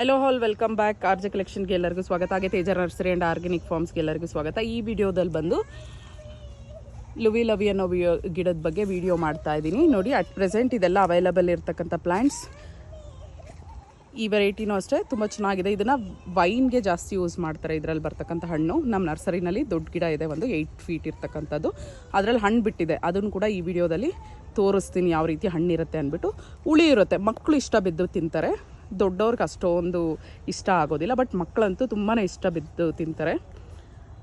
Hello all welcome back RJ ಕಲೆಕ್ಷನ್ಗೆ ಎಲ್ಲರಿಗೂ ಸ್ವಾಗತ. ಹಾಗೆ ತೇಜ ನರ್ಸರಿ ಆ್ಯಂಡ್ ಆರ್ಗ್ಯಾನಿಕ್ ಫಾರ್ಮ್ಸ್ಗೆ ಎಲ್ಲರಿಗೂ ಸ್ವಾಗತ. ಈ ವಿಡಿಯೋದಲ್ಲಿ ಬಂದು ಲವಿ ಅನ್ನೋ ಗಿಡದ ಬಗ್ಗೆ ವಿಡಿಯೋ ಮಾಡ್ತಾ ಇದ್ದೀನಿ. ನೋಡಿ, ಅಟ್ ಪ್ರೆಸೆಂಟ್ ಇದೆಲ್ಲ ಅವೈಲಬಲ್ ಇರ್ತಕ್ಕಂಥ ಪ್ಲ್ಯಾಂಟ್ಸ್. ಈ ವೆರೈಟಿನೂ ಅಷ್ಟೇ ತುಂಬ ಚೆನ್ನಾಗಿದೆ. ಇದನ್ನು ವೈನ್ಗೆ ಜಾಸ್ತಿ ಯೂಸ್ ಮಾಡ್ತಾರೆ. ಇದರಲ್ಲಿ ಬರ್ತಕ್ಕಂಥ ಹಣ್ಣು ನಮ್ಮ ನರ್ಸರಿನಲ್ಲಿ ದೊಡ್ಡ ಗಿಡ ಇದೆ, ಒಂದು 8 ಫೀಟ್ ಇರ್ತಕ್ಕಂಥದ್ದು. ಅದರಲ್ಲಿ ಹಣ್ಣು ಬಿಟ್ಟಿದೆ, ಅದನ್ನು ಕೂಡ ಈ ವಿಡಿಯೋದಲ್ಲಿ ತೋರಿಸ್ತೀನಿ ಯಾವ ರೀತಿ ಹಣ್ಣಿರುತ್ತೆ ಅಂದ್ಬಿಟ್ಟು. ಹುಳಿ ಇರುತ್ತೆ, ಮಕ್ಕಳು ಇಷ್ಟ ಬಿದ್ದು ತಿಂತಾರೆ. ದೊಡ್ಡವ್ರಿಗೆ ಅಷ್ಟೊಂದು ಇಷ್ಟ ಆಗೋದಿಲ್ಲ, ಬಟ್ ಮಕ್ಕಳಂತೂ ತುಂಬಾ ಇಷ್ಟ ಬಿದ್ದು ತಿಂತಾರೆ.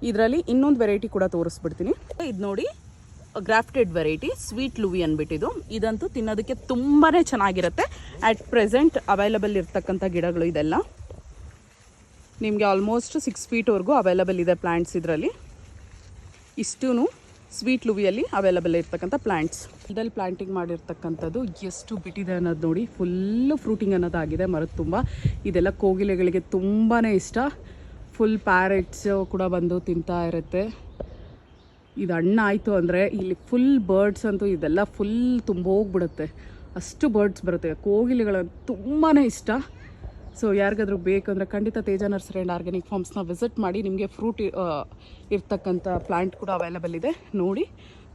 ಇದರಲ್ಲಿ ಇನ್ನೊಂದು ವೆರೈಟಿ ಕೂಡ ತೋರಿಸ್ಬಿಡ್ತೀನಿ. ಇದು ನೋಡಿ, ಗ್ರಾಫ್ಟೆಡ್ ವೆರೈಟಿ ಸ್ವೀಟ್ ಲುವಿ ಅಂದ್ಬಿಟ್ಟಿದ್ದು. ಇದಂತೂ ತಿನ್ನೋದಕ್ಕೆ ತುಂಬಾ ಚೆನ್ನಾಗಿರುತ್ತೆ. ಅಟ್ ಪ್ರೆಸೆಂಟ್ ಅವೈಲಬಲ್ ಇರ್ತಕ್ಕಂಥ ಗಿಡಗಳು ಇದೆಲ್ಲ. ನಿಮಗೆ ಆಲ್ಮೋಸ್ಟ್ 6 ಫೀಟ್ವರೆಗೂ ಅವೈಲಬಲ್ ಇದೆ ಪ್ಲ್ಯಾಂಟ್ಸ್. ಇದರಲ್ಲಿ ಇಷ್ಟೂ ಸ್ವೀಟ್ ಲುವಿಯಲ್ಲಿ ಅವೈಲಬಲ್ ಇರ್ತಕ್ಕಂಥ ಪ್ಲ್ಯಾಂಟ್ಸ್. ಇದರಲ್ಲಿ ಪ್ಲ್ಯಾಂಟಿಂಗ್ ಮಾಡಿರ್ತಕ್ಕಂಥದ್ದು ಎಷ್ಟು ಬಿಟ್ಟಿದೆ ಅನ್ನೋದು ನೋಡಿ. ಫುಲ್ಲು ಫ್ರೂಟಿಂಗ್ ಅನ್ನೋದಾಗಿದೆ ಮರದ ತುಂಬ. ಇದೆಲ್ಲ ಕೋಗಿಲೆಗಳಿಗೆ ತುಂಬಾ ಇಷ್ಟ. ಫುಲ್ ಪ್ಯಾರೆಟ್ಸ್ ಕೂಡ ಬಂದು ತಿಂತಾ ಇರುತ್ತೆ. ಇದು ಹಣ್ಣಾಯಿತು ಅಂದರೆ ಇಲ್ಲಿ ಫುಲ್ ಬರ್ಡ್ಸ್ ಅಂತೂ ಇದೆಲ್ಲ ಫುಲ್ ತುಂಬೋಗ್ಬಿಡುತ್ತೆ, ಅಷ್ಟು ಬರ್ಡ್ಸ್ ಬರುತ್ತೆ. ಕೋಗಿಲೆಗಳು ತುಂಬಾ ಇಷ್ಟ. ಸೊ ಯಾರಿಗಾದ್ರೂ ಬೇಕಂದರೆ ಖಂಡಿತ ತೇಜ ನರ್ಸರಿ ಆ್ಯಂಡ್ ಆರ್ಗ್ಯಾನಿಕ್ ಫಾರ್ಮ್ಸ್ನ ವಿಸಿಟ್ ಮಾಡಿ. ನಿಮಗೆ ಫ್ರೂಟ್ ಇರ್ತಕ್ಕಂಥ ಪ್ಲ್ಯಾಂಟ್ ಕೂಡ ಅವೈಲಬಲ್ ಇದೆ, ನೋಡಿ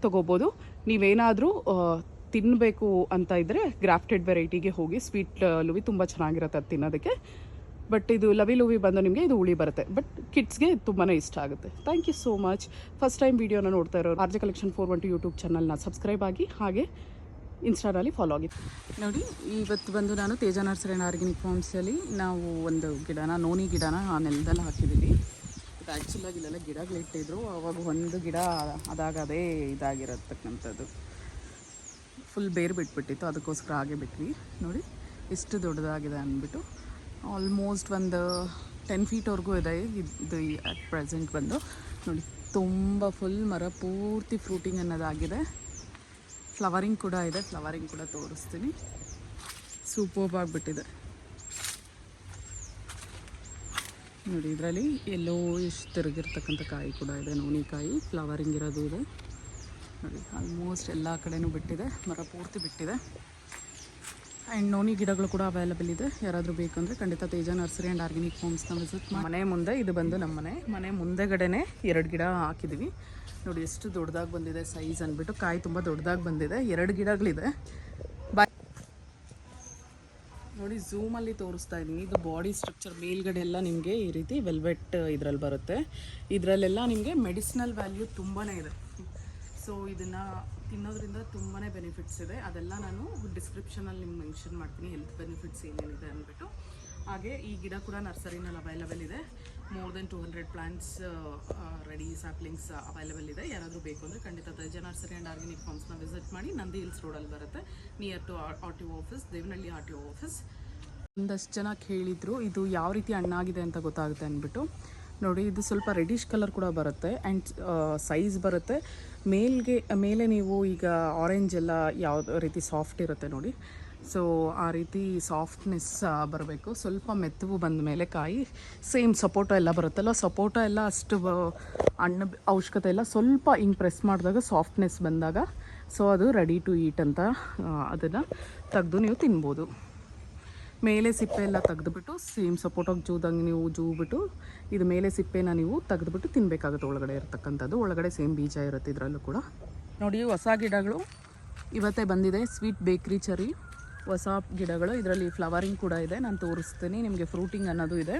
ತೊಗೋಬೋದು. ನೀವೇನಾದರೂ ತಿನ್ನಬೇಕು ಅಂತ ಇದ್ದರೆ ಗ್ರಾಫ್ಟೆಡ್ ವೆರೈಟಿಗೆ ಹೋಗಿ. ಸ್ವೀಟ್ ಲುವಿ ತುಂಬ ಚೆನ್ನಾಗಿರುತ್ತೆ ಅದು ತಿನ್ನೋದಕ್ಕೆ. ಬಟ್ ಇದು ಲವಿ ಲುವಿ ಬಂದು ನಿಮಗೆ ಇದು ಹುಳಿ ಬರುತ್ತೆ, ಬಟ್ ಕಿಡ್ಸ್ಗೆ ತುಂಬಾ ಇಷ್ಟ ಆಗುತ್ತೆ. Thank you so much. First time ವೀಡಿಯೋನ ನೋಡ್ತಾ ಇರೋರು ಆರ್ಜೆ ಕಲೆಕ್ಷನ್ 412 ಯೂಟ್ಯೂಬ್ ಚಾನಲ್ನ ಸಬ್ಸ್ಕ್ರೈಬ್ ಆಗಿ, ಹಾಗೆ ಇನ್ಸ್ಟಾದಲ್ಲಿ ಫಾಲೋ ಆಗಿ. ನೋಡಿ, ಇವತ್ತು ಬಂದು ನಾನು ತೇಜ ನರ್ಸರಿ ಆ್ಯಂಡ್ ಆರ್ಗ್ಯಾನಿಕ್ ಫಾರ್ಮ್ಸಲ್ಲಿ ನಾವು ಒಂದು ಗಿಡನ, ನೋನಿ ಗಿಡನ ನೆಲದಲ್ಲಿ ಹಾಕಿದ್ದೀವಿ. ಇದು ಆ್ಯಕ್ಚುಲಾಗಿ ಇಲ್ಲೆಲ್ಲ ಗಿಡಗಳಿಟ್ಟಿದ್ರು, ಅವಾಗ ಒಂದು ಗಿಡ ಅದೇ ಇದಾಗಿರತಕ್ಕಂಥದ್ದು ಫುಲ್ ಬೇರು ಬಿಟ್ಬಿಟ್ಟಿತ್ತು, ಅದಕ್ಕೋಸ್ಕರ ಹಾಗೆ ಬಿಟ್ವಿ. ನೋಡಿ ಎಷ್ಟು ದೊಡ್ಡದಾಗಿದೆ ಅಂದ್ಬಿಟ್ಟು. ಆಲ್ಮೋಸ್ಟ್ ಒಂದು 10 ಫೀಟ್ವರೆಗೂ ಇದೆ ಇದು ಅಟ್ ಪ್ರೆಸೆಂಟ್ ಬಂದು. ನೋಡಿ, ತುಂಬ ಫುಲ್ ಮರ ಪೂರ್ತಿ ಫ್ರೂಟಿಂಗ್ ಅನ್ನೋದಾಗಿದೆ. ಫ್ಲವರಿಂಗ್ ಕೂಡ ಇದೆ, ಫ್ಲವರಿಂಗ್ ಕೂಡ ತೋರಿಸ್ತೀನಿ. ಸೂಪರ್ಬ್ ಆಗಿಬಿಟ್ಟಿದೆ ನೋಡಿ. ಇದರಲ್ಲಿ ಎಲ್ಲೋ ಎಷ್ಟು ತಿರುಗಿರ್ತಕ್ಕಂಥ ಕಾಯಿ ಕೂಡ ಇದೆ, ನೋನಿಕಾಯಿ ಫ್ಲವರಿಂಗ್ ಇರೋದು ಇದೆ ನೋಡಿ. ಆಲ್ಮೋಸ್ಟ್ ಎಲ್ಲ ಕಡೆನೂ ಬಿಟ್ಟಿದೆ, ಮರ ಪೂರ್ತಿ ಬಿಟ್ಟಿದೆ. ಆ್ಯಂಡ್ ನೋನಿ ಗಿಡಗಳು ಕೂಡ ಅವೈಲಬಲ್ ಇದೆ. ಯಾರಾದರೂ ಬೇಕಂದರೆ ಖಂಡಿತ ತೇಜ ನರ್ಸರಿ ಆ್ಯಂಡ್ ಆರ್ಗ್ಯಾನಿಕ್ ಫಾರ್ಮ್ಸ್ನ ವಿಸಿಟ್ ಮಾಡಿ. ಮನೆ ಮುಂದೆ ಇದು ಬಂದು ನಮ್ಮ ಮನೆ ಮುಂದೆಗಡೆನೇ 2 ಗಿಡ ಹಾಕಿದ್ದೀವಿ. ನೋಡಿ ಎಷ್ಟು ದೊಡ್ಡದಾಗಿ ಬಂದಿದೆ ಸೈಜ್ ಅಂದ್ಬಿಟ್ಟು. ಕಾಯಿ ತುಂಬ ದೊಡ್ಡದಾಗಿ ಬಂದಿದೆ. 2 ಗಿಡಗಳಿದೆ. ನೋಡಿ, ಝೂಮಲ್ಲಿ ತೋರಿಸ್ತಾ ಇದ್ದೀನಿ. ಇದು ಬಾಡಿ ಸ್ಟ್ರಕ್ಚರ್ ಮೇಲ್ಗಡೆ ಎಲ್ಲ ನಿಮಗೆ ಈ ರೀತಿ ವೆಲ್ವೆಟ್ ಇದರಲ್ಲಿ ಬರುತ್ತೆ. ಇದರಲ್ಲೆಲ್ಲ ನಿಮಗೆ ಮೆಡಿಸಿನಲ್ ವ್ಯಾಲ್ಯೂ ತುಂಬಾ ಇದೆ. ಸೊ ಇದನ್ನು ತಿನ್ನೋದ್ರಿಂದ ತುಂಬಾ ಬೆನಿಫಿಟ್ಸ್ ಇದೆ. ಅದೆಲ್ಲ ನಾನು ಡಿಸ್ಕ್ರಿಪ್ಷನಲ್ಲಿ ನಿಮ್ಗೆ ಮೆನ್ಷನ್ ಮಾಡ್ತೀನಿ, ಹೆಲ್ತ್ ಬೆನಿಫಿಟ್ಸ್ ಏನೇನಿದೆ ಅಂದ್ಬಿಟ್ಟು. ಹಾಗೆ ಈ ಗಿಡ ಕೂಡ ನರ್ಸರಿನಲ್ಲಿ ಅವೈಲಬಲ್ ಇದೆ. More than 200 plants ready saplings available ಇದೆ. ಯಾರಾದರೂ ಬೇಕು ಅಂದರೆ ಖಂಡಿತ ತೇಜ ನರ್ಸರಿ ಆ್ಯಂಡ್ ಆರ್ಗ್ಯಾನಿಕ್ ಫಾರ್ಮ್ಸ್ನ ವಿಸಿಟ್ ಮಾಡಿ. ನಂದಿ ಹಿಲ್ಸ್ ರೋಡಲ್ಲಿ ಬರುತ್ತೆ, near to RTO office, Devanahalli RTO office. ಒಂದಷ್ಟು ಜನ ಕೇಳಿದರು ಇದು ಯಾವ ರೀತಿ ಹಣ್ಣಾಗಿದೆ ಅಂತ ಗೊತ್ತಾಗುತ್ತೆ ಅಂದ್ಬಿಟ್ಟು. ನೋಡಿ, ಇದು ಸ್ವಲ್ಪ ರೆಡಿಶ್ ಕಲರ್ ಕೂಡ ಬರುತ್ತೆ ಆ್ಯಂಡ್ ಸೈಜ್ ಬರುತ್ತೆ. ಮೇಲೆ ನೀವು ಈಗ ಆರೆಂಜ್ ಎಲ್ಲ ಯಾವ ರೀತಿ ಸಾಫ್ಟ್ ಇರುತ್ತೆ ನೋಡಿ. ಸೊ ಆ ರೀತಿ ಸಾಫ್ಟ್ನೆಸ್ ಬರಬೇಕು. ಸ್ವಲ್ಪ ಮೆತ್ತವು ಬಂದ ಮೇಲೆ ಕಾಯಿ ಸೇಮ್ ಸಪೋಟೊ ಎಲ್ಲ ಬರುತ್ತಲ್ಲ, ಸಪೋಟೊ ಎಲ್ಲ ಅಷ್ಟು ಹಣ್ಣು ಅವಶ್ಯಕತೆ ಇಲ್ಲ. ಸ್ವಲ್ಪ ಹಿಂಗೆ ಪ್ರೆಸ್ ಮಾಡಿದಾಗ ಸಾಫ್ಟ್ನೆಸ್ ಬಂದಾಗ ಸೊ ಅದು ರೆಡಿ ಟು ಈಟ್ ಅಂತ ಅದನ್ನು ತೆಗೆದು ನೀವು ತಿನ್ಬೋದು. ಮೇಲೆ ಸಿಪ್ಪೆ ಎಲ್ಲ ತೆಗೆದುಬಿಟ್ಟು ಸೇಮ್ ಸಪೋಟೋಗೆ ಜೂದಂಗೆ ನೀವು ಜೂಬಿಟ್ಟು ಇದು ಮೇಲೆ ಸಿಪ್ಪೆನ ನೀವು ತೆಗೆದುಬಿಟ್ಟು ತಿನ್ನಬೇಕಾಗುತ್ತೆ. ಒಳಗಡೆ ಇರತಕ್ಕಂಥದ್ದು, ಒಳಗಡೆ ಸೇಮ್ ಬೀಜ ಇರುತ್ತೆ ಇದರಲ್ಲೂ ಕೂಡ. ನೋಡಿ, ಹೊಸ ಗಿಡಗಳು ಇವತ್ತೇ ಬಂದಿದೆ. ಸ್ವೀಟ್ ಬೇಕ್ರಿ ಚೆರಿ ಹೊಸ ಗಿಡಗಳು. ಇದರಲ್ಲಿ ಫ್ಲವರಿಂಗ್ ಕೂಡ ಇದೆ, ನಾನು ತೋರಿಸ್ತೀನಿ ನಿಮಗೆ. ಫ್ರೂಟಿಂಗ್ ಅನ್ನೋದು ಇದೆ,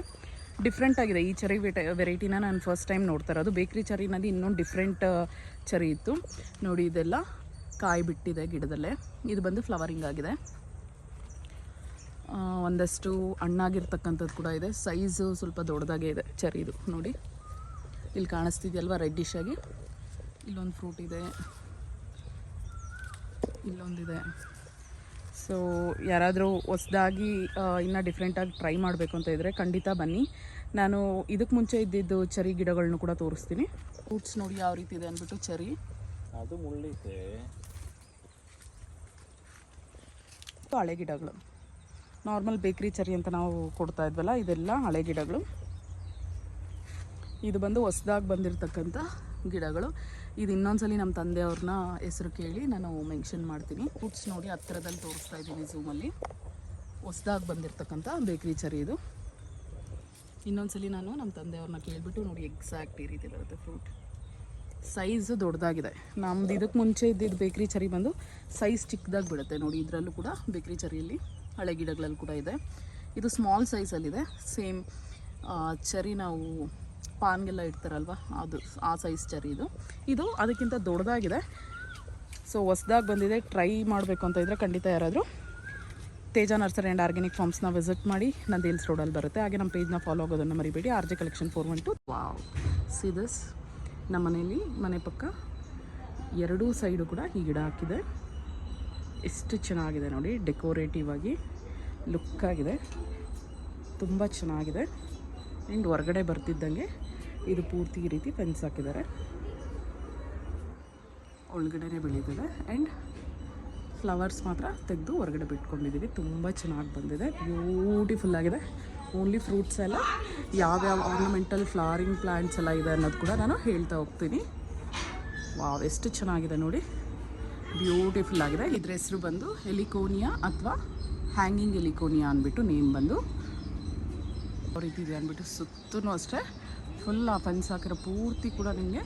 ಡಿಫ್ರೆಂಟಾಗಿದೆ. ಈ ಚೆರಿ ವೆರೈಟಿನ ನಾನು ಫಸ್ಟ್ ಟೈಮ್ ನೋಡ್ತಾ ಇರೋದು. ಬೇಕ್ರಿ ಚೆರಿನಲ್ಲಿ ಇನ್ನೊಂದು ಡಿಫ್ರೆಂಟ್ ಚೆರಿ ಇತ್ತು ನೋಡಿ. ಇದೆಲ್ಲ ಕಾಯಿ ಬಿಟ್ಟಿದೆ ಗಿಡದಲ್ಲೇ. ಇದು ಬಂದು ಫ್ಲವರಿಂಗ್ ಆಗಿದೆ. ಒಂದಷ್ಟು ಹಣ್ಣಾಗಿರ್ತಕ್ಕಂಥದ್ದು ಕೂಡ ಇದೆ. ಸೈಜು ಸ್ವಲ್ಪ ದೊಡ್ಡದಾಗೇ ಇದೆ ಚೆರಿದು. ನೋಡಿ, ಇಲ್ಲಿ ಕಾಣಿಸ್ತಿದೆಯಲ್ವ ರೆಡ್ಡಿಶ್ ಆಗಿ. ಇಲ್ಲೊಂದು ಫ್ರೂಟ್ ಇದೆ, ಇಲ್ಲೊಂದಿದೆ. ಸೊ ಯಾರಾದರೂ ಹೊಸದಾಗಿ ಇನ್ನೂ ಡಿಫ್ರೆಂಟಾಗಿ ಟ್ರೈ ಮಾಡಬೇಕು ಅಂತ ಇದ್ದರೆ ಖಂಡಿತ ಬನ್ನಿ. ನಾನು ಇದಕ್ಕೆ ಮುಂಚೆ ಇದ್ದಿದ್ದು ಚೆರಿ ಗಿಡಗಳನ್ನೂ ಕೂಡ ತೋರಿಸ್ತೀನಿ. ಫ್ರೂಟ್ಸ್ ನೋಡಿ ಯಾವ ರೀತಿ ಇದೆ ಅಂದ್ಬಿಟ್ಟು. ಚೆರಿ ಅದು ಮುಳ್ಳಿದೆ. ಹಳೆ ಗಿಡಗಳು, ನಾರ್ಮಲ್ ಬೇಕ್ರಿ ಚೆರಿ ಅಂತ ನಾವು ಕೊಡ್ತಾ ಇದ್ವಲ್ಲ, ಇದೆಲ್ಲ ಹಳೆ ಗಿಡಗಳು. ಇದು ಬಂದು ಹೊಸದಾಗಿ ಬಂದಿರತಕ್ಕಂಥ ಗಿಡಗಳು. ಇದು ಇನ್ನೊಂದ್ಸಲಿ ನಮ್ಮ ತಂದೆಯವ್ರನ್ನ ಹೆಸರು ಕೇಳಿ ನಾನು ಮೆನ್ಷನ್ ಮಾಡ್ತೀನಿ. ಫ್ರೂಟ್ಸ್ ನೋಡಿ ಹತ್ತಿರದಲ್ಲಿ ತೋರಿಸ್ತಾ ಇದ್ದೀನಿ ಝೂಮಲ್ಲಿ. ಹೊಸದಾಗಿ ಬಂದಿರತಕ್ಕಂಥ ಬೇಕ್ರಿ ಚೆರಿ ಇದು. ಇನ್ನೊಂದ್ಸಲಿ ನಾನು ನಮ್ಮ ತಂದೆಯವ್ರನ್ನ ಕೇಳಿಬಿಟ್ಟು ನೋಡಿ ಎಕ್ಸಾಕ್ಟ್ ಈ ರೀತಿ ಬರುತ್ತೆ ಫ್ರೂಟ್. ಸೈಜು ದೊಡ್ಡದಾಗಿದೆ. ನಮ್ದು ಇದಕ್ಕೆ ಮುಂಚೆ ಇದ್ದಿದ್ದು ಬೇಕ್ರಿ ಚೆರಿ ಬಂದು ಸೈಜ್ ಚಿಕ್ಕದಾಗಿ ಬಿಡುತ್ತೆ ನೋಡಿ. ಇದರಲ್ಲೂ ಕೂಡ ಬೇಕ್ರಿ ಚೆರಿಯಲ್ಲಿ ಹಳೆ ಗಿಡಗಳಲ್ಲಿ ಕೂಡ ಇದೆ. ಇದು ಸ್ಮಾಲ್ ಸೈಜಲ್ಲಿದೆ. ಸೇಮ್ ಚೆರಿ ನಾವು ಪಾನ್ಗೆಲ್ಲ ಇಡ್ತಾರಲ್ವ ಅದು ಆ ಸೈಜ್ ಚೆರಿ ಇದು ಅದಕ್ಕಿಂತ ದೊಡ್ಡದಾಗಿದೆ. ಸೊ ಹೊಸ್ದಾಗಿ ಬಂದಿದೆ. ಟ್ರೈ ಮಾಡಬೇಕು ಅಂತ ಇದ್ದರೆ ಖಂಡಿತ ಯಾರಾದರೂ ತೇಜ ನರ್ಸರಿ ಆ್ಯಂಡ್ ಆರ್ಗ್ಯಾನಿಕ್ ಫಾರ್ಮ್ಸ್ನ ವಿಸಿಟ್ ಮಾಡಿ. ನಂದು ಹಿಲ್ಸ್ ರೋಡಲ್ಲಿ ಬರುತ್ತೆ. ಹಾಗೆ ನಮ್ಮ ಪೇಜ್ನ ಫಾಲೋ ಆಗೋದನ್ನು ಮರಿಬೇಡಿ. RJ Collection 412. Wow, see this. ನಮ್ಮ ಮನೇಲಿ ಮನೆ ಪಕ್ಕ ಎರಡೂ ಸೈಡು ಕೂಡ ಈ ಗಿಡ ಹಾಕಿದೆ. ಎಷ್ಟು ಚೆನ್ನಾಗಿದೆ ನೋಡಿ. ಡೆಕೋರೇಟಿವ್ ಆಗಿ ಲುಕ್ ಆಗಿದೆ, ತುಂಬ ಚೆನ್ನಾಗಿದೆ. ಆ್ಯಂಡ್ ಹೊರಗಡೆ ಬರ್ತಿದ್ದಂಗೆ ಇದು ಪೂರ್ತಿ ಈ ರೀತಿ ಫೆನ್ಸ್ ಹಾಕಿದ್ದಾರೆ. ಒಳಗಡೆ ಬೆಳೀತಿದೆ. ಆ್ಯಂಡ್ ಫ್ಲವರ್ಸ್ ಮಾತ್ರ ತೆಗೆದು ಹೊರಗಡೆ ಬಿಟ್ಕೊಂಡಿದ್ದೀವಿ. ತುಂಬ ಚೆನ್ನಾಗಿ ಬಂದಿದೆ, ಬ್ಯೂಟಿಫುಲ್ ಆಗಿದೆ. ಓನ್ಲಿ ಫ್ರೂಟ್ಸ್ ಎಲ್ಲ ಯಾವ್ಯಾವ ಆರ್ನಮೆಂಟಲ್ ಫ್ಲವರಿಂಗ್ ಪ್ಲ್ಯಾಂಟ್ಸ್ ಎಲ್ಲ ಇದೆ ಅನ್ನೋದು ಕೂಡ ನಾನು ಹೇಳ್ತಾ ಹೋಗ್ತೀನಿ. ವಾವ್, ಎಷ್ಟು ಚೆನ್ನಾಗಿದೆ ನೋಡಿ, ಬ್ಯೂಟಿಫುಲ್ ಆಗಿದೆ. ಇದ್ರ ಹೆಸರು ಬಂದು ಎಲಿಕೋನಿಯಾ ಅಥವಾ ಹ್ಯಾಂಗಿಂಗ್ ಎಲಿಕೋನಿಯಾ ಅಂದ್ಬಿಟ್ಟು ನೇಮ್ ಬಂದು ಯಾವ ರೀತಿ ಇದೆ ಅಂದ್ಬಿಟ್ಟು. ಸುತ್ತೂ ಅಷ್ಟೇ ಫುಲ್ ಆ ಫೆನ್ಸ್ ಹಾಕಿರೋ ಪೂರ್ತಿ ಕೂಡ ನಿಮಗೆ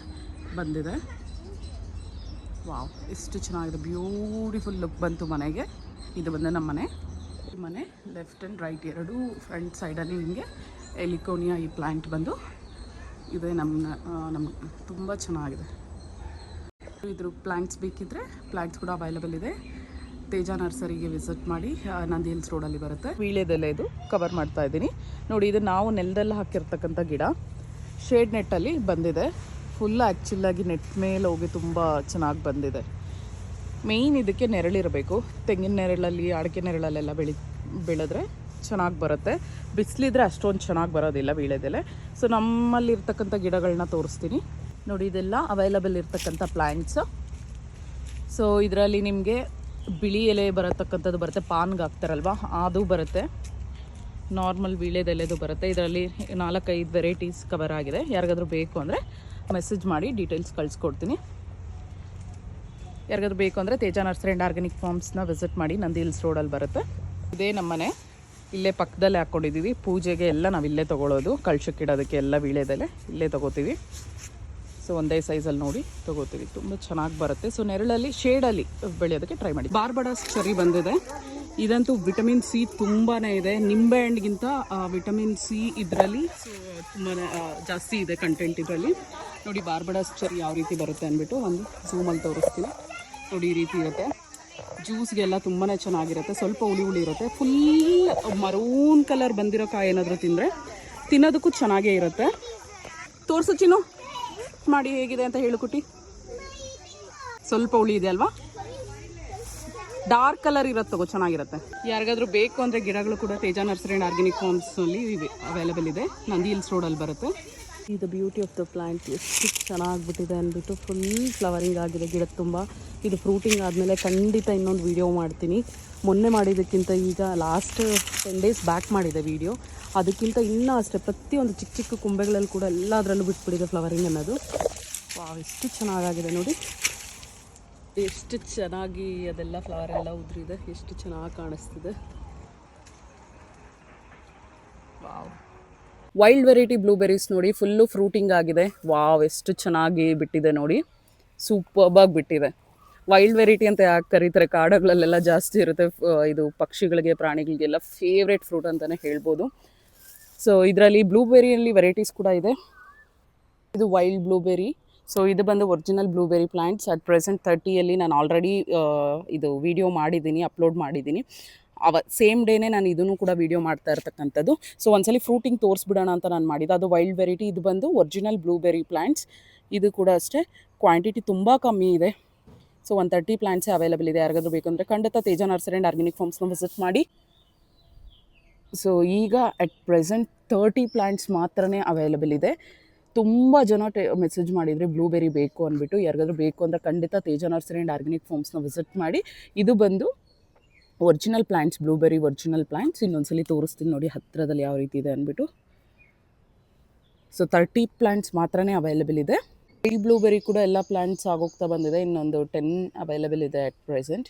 ಬಂದಿದೆ. ವಾವ್, ಎಷ್ಟು ಚೆನ್ನಾಗಿದೆ, ಬ್ಯೂಟಿಫುಲ್ ಲುಕ್ ಬಂತು ಮನೆಗೆ. ಇದು ಬಂದು ನಮ್ಮ ಮನೆ ಲೆಫ್ಟ್ ಆ್ಯಂಡ್ ರೈಟ್ ಎರಡೂ ಫ್ರಂಟ್ ಸೈಡಲ್ಲಿ ನಿಮಗೆ ಎಲಿಕೋನಿಯಾ ಈ ಪ್ಲ್ಯಾಂಟ್ ಬಂದು ಇದೆ. ನಮ್ಗೆ ತುಂಬ ಚೆನ್ನಾಗಿದೆ. ಇದ್ರ ಪ್ಲ್ಯಾಂಟ್ಸ್ ಬೇಕಿದ್ದರೆ ಪ್ಲ್ಯಾಂಟ್ಸ್ ಕೂಡ ಅವೈಲೇಬಲ್ ಇದೆ. ತೇಜ ನರ್ಸರಿಗೆ ವಿಸಿಟ್ ಮಾಡಿ. ನಂದಿ ಹಿಲ್ಸ್ ರೋಡಲ್ಲಿ ಬರುತ್ತೆ. ವೀಳ್ಯದೆಲೆ ಇದು ಕವರ್ ಮಾಡ್ತಾ ಇದ್ದೀನಿ ನೋಡಿ. ಇದು ನಾವು ನೆಲದಲ್ಲಿ ಹಾಕಿರ್ತಕ್ಕಂಥ ಗಿಡ ಶೇಡ್ ನೆಟ್ಟಲ್ಲಿ ಬಂದಿದೆ. ಫುಲ್ ಆ್ಯಕ್ಚುಲಾಗಿ ನೆಟ್ ಮೇಲೆ ಹೋಗಿ ತುಂಬ ಚೆನ್ನಾಗಿ ಬಂದಿದೆ. ಮೇಯ್ನ್ ಇದಕ್ಕೆ ನೆರಳಿರಬೇಕು. ತೆಂಗಿನ ನೆರಳಲ್ಲಿ, ಅಡಿಕೆ ನೆರಳಲ್ಲೆಲ್ಲ ಬೆಳೆದ್ರೆ ಚೆನ್ನಾಗಿ ಬರುತ್ತೆ. ಬಿಸಿಲಿದ್ರೆ ಅಷ್ಟೊಂದು ಚೆನ್ನಾಗಿ ಬರೋದಿಲ್ಲ ವೀಳ್ಯದೆಲೆ. ಸೊ ನಮ್ಮಲ್ಲಿರ್ತಕ್ಕಂಥ ಗಿಡಗಳನ್ನ ತೋರಿಸ್ತೀನಿ ನೋಡಿ. ಇದೆಲ್ಲ ಅವೈಲಬಲ್ ಇರ್ತಕ್ಕಂಥ ಪ್ಲ್ಯಾಂಟ್ಸು. ಸೊ ಇದರಲ್ಲಿ ನಿಮಗೆ ಬಿಳಿ ಎಲೆ ಬರತಕ್ಕಂಥದ್ದು ಬರುತ್ತೆ, ಪಾನ್ಗೆ ಹಾಕ್ತಾರಲ್ವ ಅದು ಬರುತ್ತೆ. ನಾರ್ಮಲ್ ವೀಳ್ಯದೆಲೆದು ಬರುತ್ತೆ. ಇದರಲ್ಲಿ 4-5 ವೆರೈಟೀಸ್ ಕವರ್ ಆಗಿದೆ. ಯಾರಿಗಾದ್ರೂ ಬೇಕು ಅಂದರೆ ಮೆಸೇಜ್ ಮಾಡಿ ಡೀಟೇಲ್ಸ್ ಕಳಿಸ್ಕೊಡ್ತೀನಿ. ಯಾರಿಗಾದ್ರೂ ಬೇಕು ಅಂದರೆ ತೇಜ ನರ್ಸರಿ ಆ್ಯಂಡ್ ಆರ್ಗ್ಯಾನಿಕ್ ಫಾರ್ಮ್ಸ್ನ ವಿಸಿಟ್ ಮಾಡಿ. ನಂದಿ ಹಿಲ್ಸ್ ರೋಡಲ್ಲಿ ಬರುತ್ತೆ. ಇದೇ ನಮ್ಮನೆ, ಇಲ್ಲೇ ಪಕ್ಕದಲ್ಲೇ ಹಾಕ್ಕೊಂಡಿದ್ದೀವಿ. ಪೂಜೆಗೆ ಎಲ್ಲ ನಾವು ಇಲ್ಲೇ ತೊಗೊಳ್ಳೋದು. ಕಳ್ಸಕ್ಕಿಡೋದಕ್ಕೆ ಎಲ್ಲ ವೀಳ್ಯದೆಲೆ ಇಲ್ಲೇ ತೊಗೋತೀವಿ. ಸೊ ಒಂದೇ ಸೈಜಲ್ಲಿ ನೋಡಿ ತೊಗೋತೀವಿ. ತುಂಬ ಚೆನ್ನಾಗಿ ಬರುತ್ತೆ. ಸೊ ನೆರಳಲ್ಲಿ ಶೇಡಲ್ಲಿ ಬೆಳೆಯೋದಕ್ಕೆ ಟ್ರೈ ಮಾಡಿ. ಬಾರ್ಬಡಾಸ್ ಚೆರಿ ಬಂದಿದೆ. ಇದಂತೂ ವಿಟಮಿನ್ ಸಿ ತುಂಬಾ ಇದೆ. ನಿಂಬೆ ಹಣ್ಣಿಗಿಂತ ವಿಟಮಿನ್ ಸಿ ಇದರಲ್ಲಿ ತುಂಬಾ ಜಾಸ್ತಿ ಇದೆ ಕಂಟೆಂಟ್ ಇದರಲ್ಲಿ ನೋಡಿ. ಬಾರ್ಬಡಾಸ್ ಚೆರಿ ಯಾವ ರೀತಿ ಬರುತ್ತೆ ಅಂದ್ಬಿಟ್ಟು ಒಂದು ಝೂಮಲ್ಲಿ ತೋರಿಸ್ತೀನಿ ನೋಡಿ. ಈ ರೀತಿ ಇರುತ್ತೆ. ಜ್ಯೂಸ್ಗೆಲ್ಲ ತುಂಬಾ ಚೆನ್ನಾಗಿರುತ್ತೆ. ಸ್ವಲ್ಪ ಹುಳಿ ಇರುತ್ತೆ. ಫುಲ್ ಮರೂನ್ ಕಲರ್ ಬಂದಿರೋ ಕಾಯಿ ಏನಾದರೂ ತಿನ್ನೋದಕ್ಕೂ ಚೆನ್ನಾಗೇ ಇರುತ್ತೆ. ತೋರಿಸು ಚಿನ್ನು, ಮಾಡಿ ಹೇಗಿದೆ ಅಂತ ಹೇಳುಕುಟಿ. ಸ್ವಲ್ಪ ಹುಳಿ ಇದೆ ಅಲ್ವಾ, ಡಾರ್ಕ್ ಕಲರ್ ಇರುತ್ತೆ, ತಗೋ ಚೆನ್ನಾಗಿರುತ್ತೆ. ಯಾರಿಗಾದ್ರೂ ಬೇಕು ಅಂದರೆ ಗಿಡಗಳು ಕೂಡ ತೇಜ ನರ್ಸರಿ ಆ್ಯಂಡ್ ಆರ್ಗ್ಯಾನಿಕ್ ಫಾರ್ಮ್ಸಲ್ಲಿ ಅವೈಲೇಬಲ್ ಇದೆ. ನಂದಿ ಹಿಲ್ಸ್ ರೋಡಲ್ಲಿ ಬರುತ್ತೆ. ಇದು ಬ್ಯೂಟಿ ಆಫ್ ದ ಪ್ಲ್ಯಾಂಟ್, ಎಷ್ಟು ಚೆನ್ನಾಗಿಬಿಟ್ಟಿದೆ ಅಂದ್ಬಿಟ್ಟು. ಫುಲ್ ಫ್ಲವರಿಂಗ್ ಆಗಿದೆ ಗಿಡದ ತುಂಬ. ಇದು ಫ್ರೂಟಿಂಗ್ ಆದಮೇಲೆ ಖಂಡಿತ ಇನ್ನೊಂದು ವೀಡಿಯೋ ಮಾಡ್ತೀನಿ. ಮೊನ್ನೆ ಮಾಡಿದ್ದಕ್ಕಿಂತ ಈಗ ಲಾಸ್ಟ್ 10 days ಬ್ಯಾಕ್ ಮಾಡಿದೆ ವೀಡಿಯೋ. ಅದಕ್ಕಿಂತ ಇನ್ನೂ ಅಷ್ಟೇ ಪ್ರತಿಯೊಂದು ಚಿಕ್ಕ ಚಿಕ್ಕ ಕುಂಬೆಗಳಲ್ಲಿ ಕೂಡ ಎಲ್ಲದರಲ್ಲೂ ಬಿಟ್ಬಿಟ್ಟಿದೆ ಫ್ಲವರಿಂಗ್ ಅನ್ನೋದು. ವಾವ್, ಎಷ್ಟು ಚೆನ್ನಾಗಿದೆ ನೋಡಿ. ಎಷ್ಟು ಚೆನ್ನಾಗಿ ಅದೆಲ್ಲ ಫ್ಲವರ್ ಎಲ್ಲ ಉದುರಿದೆ. ಎಷ್ಟು ಚೆನ್ನಾಗಿ ಕಾಣಿಸ್ತಿದೆ. ವಾವ್, ವೈಲ್ಡ್ ವೆರೈಟಿ ಬ್ಲೂಬೆರೀಸ್ ನೋಡಿ, ಫುಲ್ಲು ಫ್ರೂಟಿಂಗ್ ಆಗಿದೆ. ವಾವ್, ಎಷ್ಟು ಚೆನ್ನಾಗಿ ಬಿಟ್ಟಿದೆ ನೋಡಿ, ಸೂಪರ್ಬಾಗಿ ಬಿಟ್ಟಿದೆ. ವೈಲ್ಡ್ ವೆರೈಟಿ ಅಂತ ಯಾಕೆ ಕರೀತಾರೆ, ಕಾಡುಗಳಲ್ಲೆಲ್ಲ ಜಾಸ್ತಿ ಇರುತ್ತೆ. ಇದು ಪಕ್ಷಿಗಳಿಗೆ, ಪ್ರಾಣಿಗಳಿಗೆಲ್ಲ ಫೇವ್ರೇಟ್ ಫ್ರೂಟ್ ಅಂತಲೇ ಹೇಳ್ಬೋದು. ಸೊ ಇದರಲ್ಲಿ ಬ್ಲೂಬೆರಿಯಲ್ಲಿ ವೆರೈಟೀಸ್ ಕೂಡ ಇದೆ. ಇದು ವೈಲ್ಡ್ ಬ್ಲೂಬೆರಿ. ಸೊ ಇದು ಬಂದು original blueberry plants. At present 30ಯಲ್ಲಿ ನಾನು ಆಲ್ರೆಡಿ ಇದು ವಿಡಿಯೋ ಮಾಡಿದ್ದೀನಿ, ಅಪ್ಲೋಡ್ ಮಾಡಿದ್ದೀನಿ. ಸೇಮ್ ಡೇನೇ ನಾನು ಇದನ್ನು ಕೂಡ ವಿಡಿಯೋ ಮಾಡ್ತಾ ಇರ್ತಕ್ಕಂಥದ್ದು. ಸೊ ಒಂದ್ಸಲಿ ಫ್ರೂಟಿಂಗ್ ತೋರಿಸ್ಬಿಡೋಣ ಅಂತ ನಾನು ಮಾಡಿದ್ದು. ಅದು ವೈಲ್ಡ್ ವೆರೈಟಿ. ಇದು ಬಂದು ಒರಿಜಿನಲ್ ಬ್ಲೂಬೆರಿ ಪ್ಲ್ಯಾಂಟ್ಸ್. ಇದು ಕೂಡ ಅಷ್ಟೇ ಕ್ವಾಂಟಿಟಿ ತುಂಬ ಕಮ್ಮಿ ಇದೆ. ಸೊ 130 ಪ್ಲ್ಯಾಂಟ್ಸೇ ಅವೈಲೇಬಲ್ ಇದೆ. ಯಾರಿಗಾದ್ರೂ ಬೇಕು ಅಂದರೆ ಖಂಡಿತ ತೇಜ ನರ್ಸರಿ ಆ್ಯಂಡ್ ಆರ್ಗ್ಯಾನಿಕ್ ಫಾರ್ಮ್ಸ್ನ ವಿಸಿಟ್ ಮಾಡಿ. ಸೊ ಈಗ ಅಟ್ ಪ್ರೆಸೆಂಟ್ 30 ಪ್ಲ್ಯಾಂಟ್ಸ್ ಮಾತ್ರನೇ ಅವೈಲೇಬಲ್ ಇದೆ. ತುಂಬ ಜನ ಮೆಸೇಜ್ ಮಾಡಿದರೆ ಬ್ಲೂಬೆರಿ ಬೇಕು ಅಂದ್ಬಿಟ್ಟು. ಯಾರಿಗಾದ್ರೂ ಬೇಕು ಅಂದರೆ ಖಂಡಿತ ತೇಜ ನರ್ಸರಿ ಆ್ಯಂಡ್ ಆರ್ಗ್ಯಾನಿಕ್ ಫಾರ್ಮ್ಸ್ನ ವಿಸಿಟ್ ಮಾಡಿ. ಇದು ಬಂದು original plants, blueberry original plants. ಇನ್ನೊಂದ್ಸಲಿ ತೋರಿಸ್ತೀನಿ ನೋಡಿ ಹತ್ತಿರದಲ್ಲಿ ಯಾವ ರೀತಿ ಇದೆ ಅಂದ್ಬಿಟ್ಟು. ಸೊ 30 ಪ್ಲ್ಯಾಂಟ್ಸ್ ಮಾತ್ರನೇ ಅವೈಲೇಬಲ್ ಇದೆ. ಈ ಬ್ಲೂಬೆರಿ ಕೂಡ ಎಲ್ಲ ಪ್ಲ್ಯಾಂಟ್ಸ್ ಆಗೋಗ್ತಾ ಬಂದಿದೆ. ಇನ್ನೊಂದು 10 ಅವೈಲೇಬಲ್ ಇದೆ ಅಟ್ ಪ್ರೆಸೆಂಟ್.